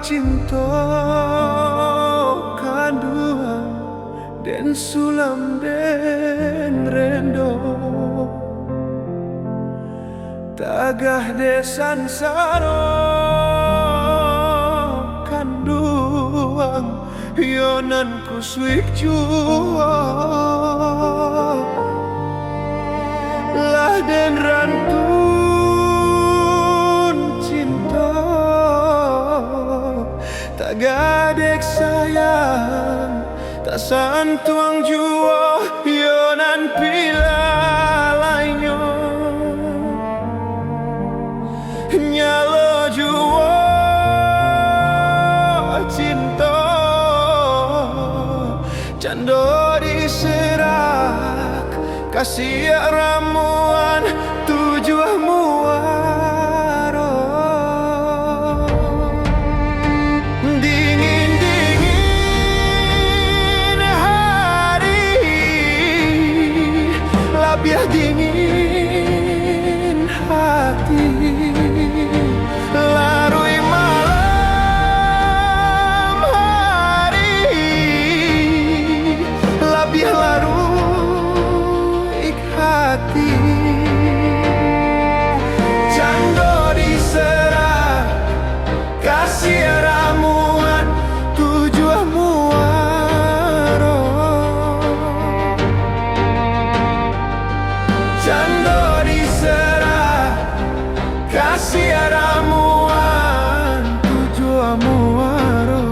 cinta kanduang den sulam den rendo tagah desan saro kanduang yonan kuswik jua lah den rantun cinta tagadek sayang tak santuang jua yonan pila lainyo nyalo jua cinta cando diserak kasih ramuan tujuh muaro dingin-dingin hari labiah dingin hati larui malam hari labiah larui hati cando diserah kasih ramuan tujuh muaro cando diserah kasih ramuan tujuh muaro.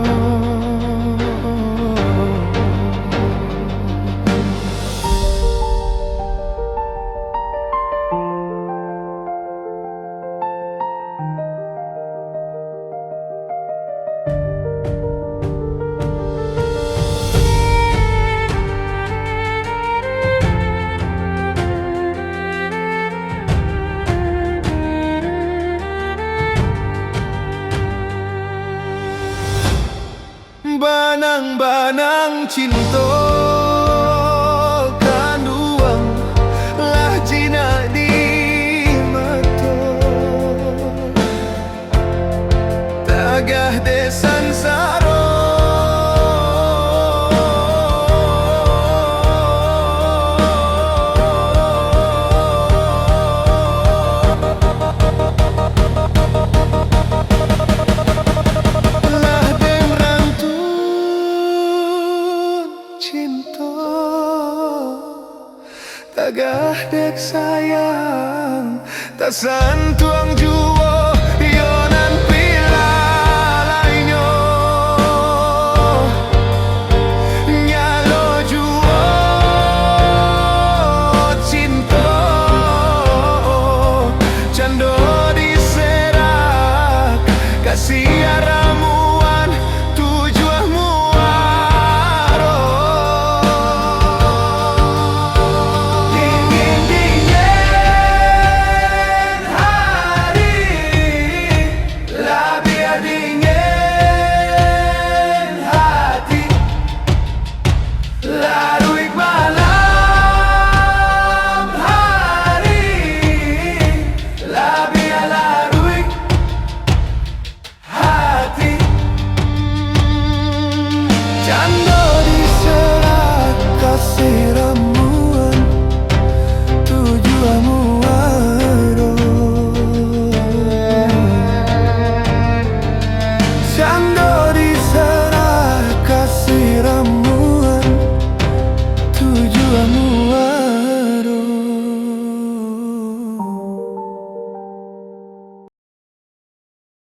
Banang-banang cinta kanduang lah jina di mata tagah desan saro tagah dek sayang tak santuang jua yonan pila lainyo nyalo jua cinta cando diserak kasih ramuan tujuh muaro cando diserah kasih